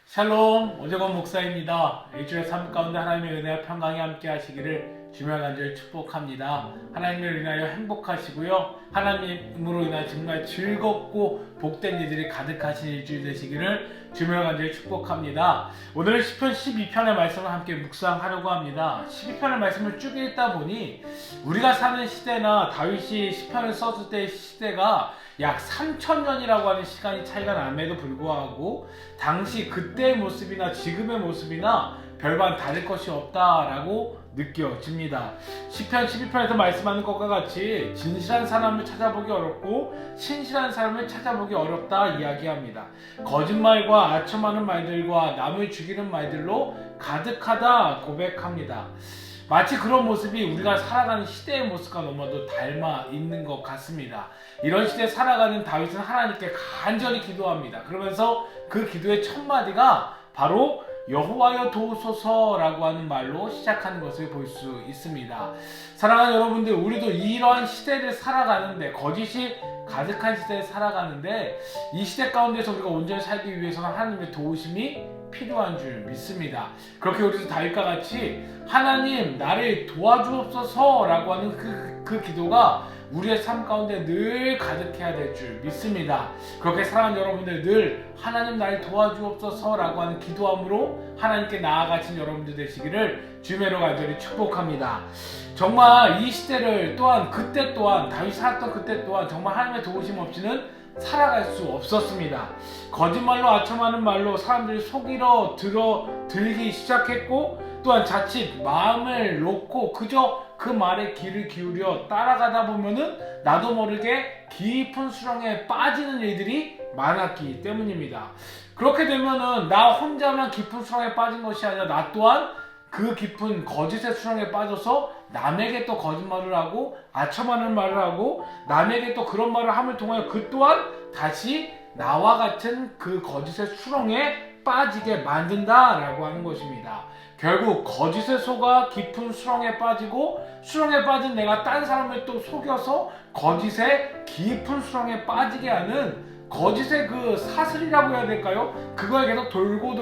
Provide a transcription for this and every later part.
샬롬, 오재건 목사입니다. 일주일의 삶 가운데 하나님의 은혜와 평강이 함께 하시기를 주며 간절히 축복합니다. 하나님을 인하여 행복하시고요. 하나님으로 인하여 정말 즐겁고 복된 일들이 가득하신 일주일 되시기를 주며 간절히 축복합니다. 오늘은 시편 12편의 말씀을 함께 묵상하려고 합니다. 12편의 말씀을 쭉 읽다 보니 우리가 사는 시대나 다윗이 시편을 썼을 때의 시대가 약 3000년이라고 하는 시간이 차이가 남에도 불구하고 당시 그때의 모습이나 지금의 모습이나 별반 다를 것이 없다라고 느껴집니다. 시편 12편에서 말씀하는 것과 같이 진실한 사람을 찾아보기 어렵고 신실한 사람을 찾아보기 어렵다 이야기합니다. 거짓말과 아첨하는 말들과 남을 죽이는 말들로 가득하다 고백합니다. 마치 그런 모습이 우리가 살아가는 시대의 모습과 너무나도 닮아 있는 것 같습니다. 이런 시대에 살아가는 다윗은 하나님께 간절히 기도합니다. 그러면서 그 기도의 첫 마디가 바로 여호와여 도우소서라고 하는 말로 시작하는 것을 볼 수 있습니다. 사랑하는 여러분들, 우리도 이러한 시대를 살아가는데, 거짓이 가득한 시대에 살아가는데 이 시대 가운데서 우리가 온전히 살기 위해서는 하나님의 도우심이 필요한 줄 믿습니다. 그렇게 우리도 다윗과 같이 하나님 나를 도와주옵소서 라고 하는 그 기도가 우리의 삶 가운데 늘 가득해야 될 줄 믿습니다. 그렇게 사랑하는 여러분들, 늘 하나님 나를 도와주옵소서 라고 하는 기도함으로 하나님께 나아가신 여러분들 되시기를 주님으로 간절히 축복합니다. 정말 이 시대를 또한 그때 또한 다윗이 살았던 그때 또한 정말 하나님의 도우심 없이는 살아갈 수 없었습니다. 거짓말로 아첨하는 말로 사람들이 속이러 들기 시작했고, 또한 자칫 마음을 놓고 그저 그 말에 귀를 기울여 따라가다 보면은 나도 모르게 깊은 수렁에 빠지는 일들이 많았기 때문입니다. 그렇게 되면은 나 혼자만 깊은 수렁에 빠진 것이 아니라 나 또한 그 깊은 거짓의 수렁에 빠져서 남에게 또 거짓말을 하고 아첨하는 말을 하고 남에게 또 그런 말을 함을 통하여 그 또한 다시 나와 같은 그 거짓의 수렁에 빠지게 만든다라고 하는 것입니다. 결국 거짓에 속아 깊은 수렁에 빠지고 수렁에 빠진 내가 딴 사람을 또 속여서 거짓의 깊은 수렁에 빠지게 하는 거짓의 그 사슬이라고 해야 될까요? 그거에 계속 돌고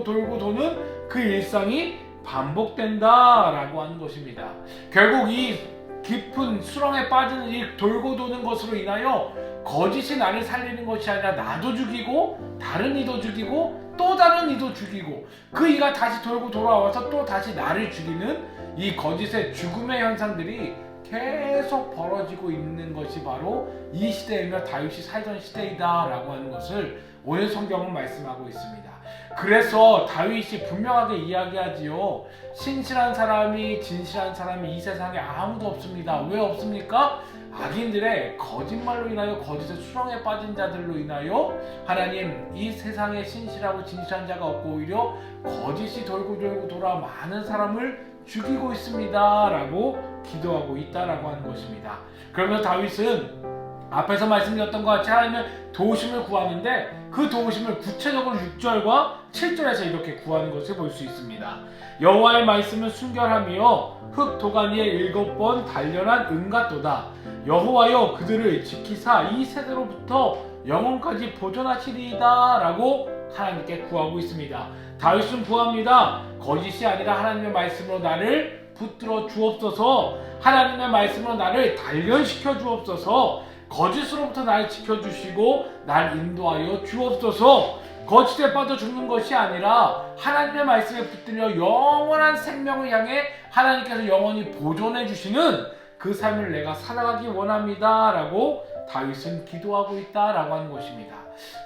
도는 그 일상이 반복된다라고 하는 것입니다. 결국 이 깊은 수렁에 빠지는 이 돌고 도는 것으로 인하여 거짓이 나를 살리는 것이 아니라 나도 죽이고 다른 이도 죽이고 또 다른 이도 죽이고 그 이가 다시 돌고 돌아와서 또 다시 나를 죽이는 이 거짓의 죽음의 현상들이 계속 벌어지고 있는 것이 바로 이 시대이며 다윗이 살던 시대이다라고 하는 것을 오늘 성경은 말씀하고 있습니다. 그래서 다윗이 분명하게 이야기하지요. 신실한 사람이 진실한 사람이 이 세상에 아무도 없습니다. 왜 없습니까? 악인들의 거짓말로 인하여 거짓의 수렁에 빠진 자들로 인하여 하나님 이 세상에 신실하고 진실한 자가 없고 오히려 거짓이 돌고 돌아 많은 사람을 죽이고 있습니다 라고 기도하고 있다라고 하는 것입니다. 그러면서 다윗은 앞에서 말씀드렸던 것 같이 하나님의 도우심을 구하는데 그 도우심을 구체적으로 6절과 7절에서 이렇게 구하는 것을 볼 수 있습니다. 여호와의 말씀은 순결하며 흙 도가니에 7번 단련한 은같도다. 여호와여 그들을 지키사 이 세대로부터 영원까지 보존하시리이다 라고 하나님께 구하고 있습니다. 다윗은 구합니다. 거짓이 아니라 하나님의 말씀으로 나를 붙들어 주옵소서. 하나님의 말씀으로 나를 단련시켜 주옵소서. 거짓으로부터 나를 지켜주시고 날 인도하여 주옵소서. 거짓에 빠져 죽는 것이 아니라 하나님의 말씀에 붙들려 영원한 생명을 향해 하나님께서 영원히 보존해 주시는 그 삶을 내가 살아가기 원합니다 라고 다윗은 기도하고 있다라고 하는 것입니다.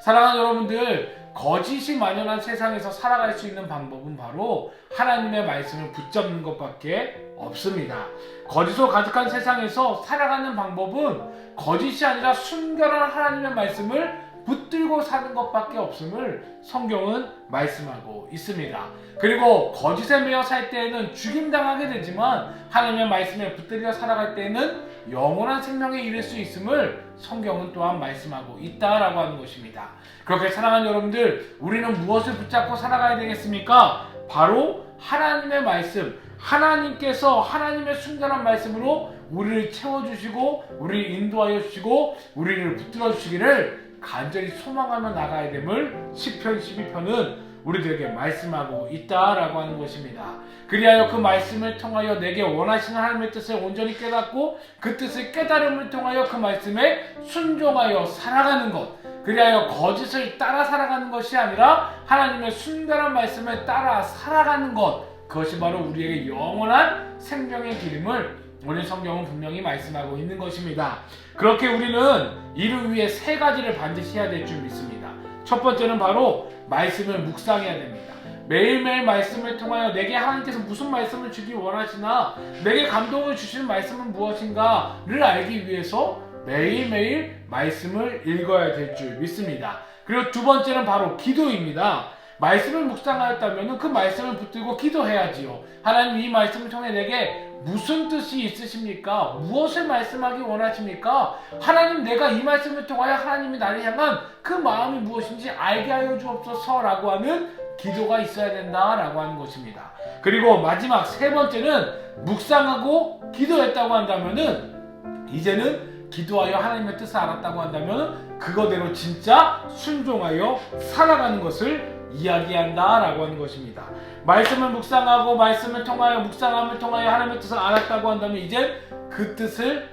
사랑하는 여러분들, 거짓이 만연한 세상에서 살아갈 수 있는 방법은 바로 하나님의 말씀을 붙잡는 것밖에 없습니다. 거짓으로 가득한 세상에서 살아가는 방법은 거짓이 아니라 순결한 하나님의 말씀을 붙들고 사는 것밖에 없음을 성경은 말씀하고 있습니다. 그리고 거짓에 매여 살 때에는 죽임당하게 되지만 하나님의 말씀에 붙들려 살아갈 때에는 영원한 생명에 이를 수 있음을 성경은 또한 말씀하고 있다라고 하는 것입니다. 그렇게 사랑하는 여러분들, 우리는 무엇을 붙잡고 살아가야 되겠습니까? 바로 하나님의 말씀, 하나님께서 하나님의 순결한 말씀으로 우리를 채워주시고 우리를 인도하여 주시고 우리를 붙들어 주시기를 간절히 소망하며 나가야 됨을 시편 12편은 우리들에게 말씀하고 있다라고 하는 것입니다. 그리하여 그 말씀을 통하여 내게 원하시는 하나님의 뜻을 온전히 깨닫고 그 뜻을 깨달음을 통하여 그 말씀에 순종하여 살아가는 것, 그리하여 거짓을 따라 살아가는 것이 아니라 하나님의 순결한 말씀을 따라 살아가는 것, 그것이 바로 우리에게 영원한 생명의 기름을 오늘 성경은 분명히 말씀하고 있는 것입니다. 그렇게 우리는 이를 위해 세 가지를 반드시 해야 될 줄 믿습니다. 첫 번째는 바로 말씀을 묵상해야 됩니다. 매일매일 말씀을 통하여 내게 하나님께서 무슨 말씀을 주기 원하시나, 내게 감동을 주시는 말씀은 무엇인가를 알기 위해서 매일매일 말씀을 읽어야 될 줄 믿습니다. 그리고 두 번째는 바로 기도입니다. 말씀을 묵상하였다면 그 말씀을 붙들고 기도해야지요. 하나님, 이 말씀을 통해 내게 무슨 뜻이 있으십니까? 무엇을 말씀하기 원하십니까? 하나님, 내가 이 말씀을 통하여 하나님이 나를 향한 그 마음이 무엇인지 알게 하여 주옵소서 라고 하는 기도가 있어야 된다라고 하는 것입니다. 그리고 마지막 세 번째는 묵상하고 기도했다고 한다면은 이제는 기도하여 하나님의 뜻을 알았다고 한다면 그거대로 진짜 순종하여 살아가는 것을 이야기한다라고 하는 것입니다. 말씀을 묵상하고 말씀을 통하여 묵상함을 통하여 하나님의 뜻을 알았다고 한다면 이제 그 뜻을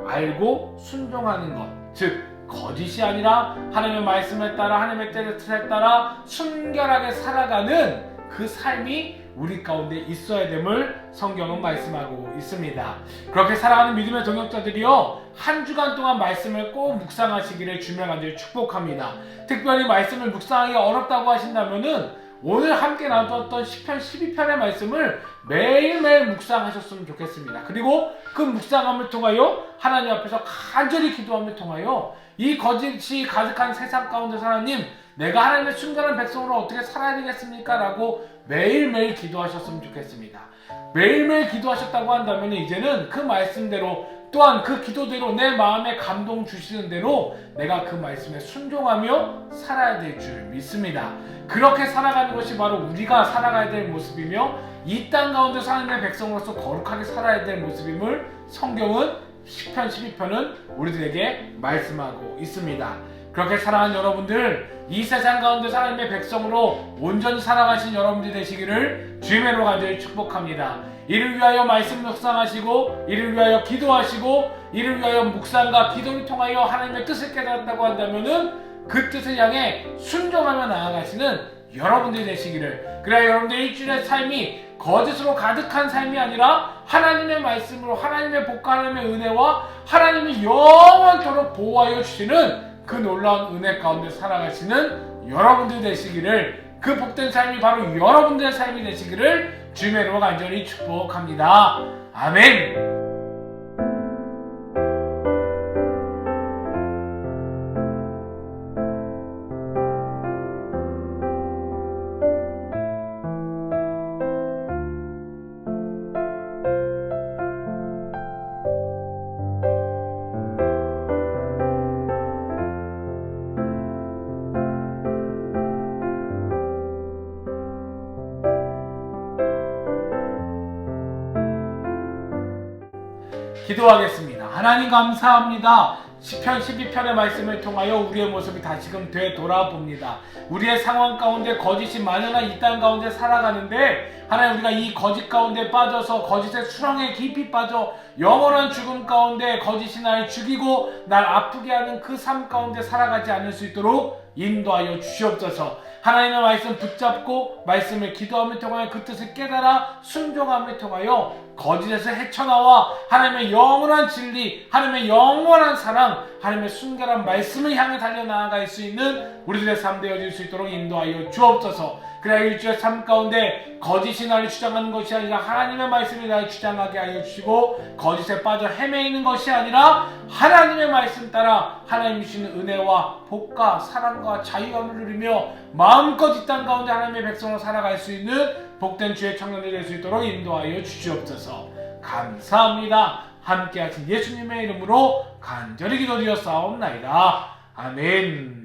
알고 순종하는 것, 즉 거짓이 아니라 하나님의 말씀에 따라 하나님의 뜻에 따라 순결하게 살아가는 그 삶이 우리 가운데 있어야 됨을 성경은 말씀하고 있습니다. 그렇게 살아가는 믿음의 동역자들이요, 한 주간 동안 말씀을 꼭 묵상하시기를 주며 간절히 축복합니다. 특별히 말씀을 묵상하기 어렵다고 하신다면은 오늘 함께 나눴던 시편 12편의 말씀을 매일매일 묵상하셨으면 좋겠습니다. 그리고 그 묵상함을 통하여 하나님 앞에서 간절히 기도함을 통하여 이 거짓이 가득한 세상 가운데서 하나님, 내가 하나님의 순결한 백성으로 어떻게 살아야 되겠습니까? 라고 매일매일 기도하셨으면 좋겠습니다. 매일매일 기도하셨다고 한다면 이제는 그 말씀대로, 또한 그 기도대로 내 마음에 감동 주시는 대로 내가 그 말씀에 순종하며 살아야 될 줄 믿습니다. 그렇게 살아가는 것이 바로 우리가 살아가야 될 모습이며 이 땅 가운데 하나님의 백성으로서 거룩하게 살아야 될 모습임을 성경은 시편 12편은 우리들에게 말씀하고 있습니다. 그렇게 살아가는 여러분들, 이 세상 가운데 하나님의 백성으로 온전히 살아가신 여러분들이 되시기를 주님의 이름으로 간절히 축복합니다. 이를 위하여 말씀 묵상하시고, 이를 위하여 기도하시고, 이를 위하여 묵상과 기도를 통하여 하나님의 뜻을 깨달았다고 한다면은 그 뜻을 향해 순종하며 나아가시는 여러분들이 되시기를, 그래야 여러분들의 일주일의 삶이 거짓으로 가득한 삶이 아니라 하나님의 말씀으로 하나님의 복과 하나님의 은혜와 하나님이 영원토록 보호하여 주시는 그 놀라운 은혜 가운데 살아가시는 여러분들 되시기를, 그 복된 삶이 바로 여러분들의 삶이 되시기를 주님의 이름으로 간절히 축복합니다. 아멘. 기도하겠습니다. 하나님 감사합니다. 시편 12편의 말씀을 통하여 우리의 모습이 다시금 되돌아봅니다. 우리의 상황 가운데 거짓이 만연한 이 땅 가운데 살아가는데 하나님, 우리가 이 거짓 가운데 빠져서 거짓의 수렁에 깊이 빠져 영원한 죽음 가운데 거짓이 날 죽이고 날 아프게 하는 그 삶 가운데 살아가지 않을 수 있도록 인도하여 주시옵소서. 하나님의 말씀 붙잡고 말씀을 기도함을 통하여 그 뜻을 깨달아 순종함을 통하여 거짓에서 헤쳐나와 하나님의 영원한 진리, 하나님의 영원한 사랑, 하나님의 순결한 말씀을 향해 달려나아갈 수 있는 우리들의 삶 되어질 수 있도록 인도하여 주옵소서. 그래야 일주일의 삶 가운데 거짓이 나를 주장하는 것이 아니라 하나님의 말씀이 나를 주장하게 하여 주시고, 거짓에 빠져 헤매이는 것이 아니라 하나님의 말씀 따라 하나님 주시는 은혜와 복과 사랑과 자유함을 누리며 마음껏 이 땅 가운데 하나님의 백성으로 살아갈 수 있는 복된 주의 청년이 될 수 있도록 인도하여 주시옵소서. 감사합니다. 함께 하신 예수님의 이름으로 간절히 기도드렸사옵나이다. 아멘.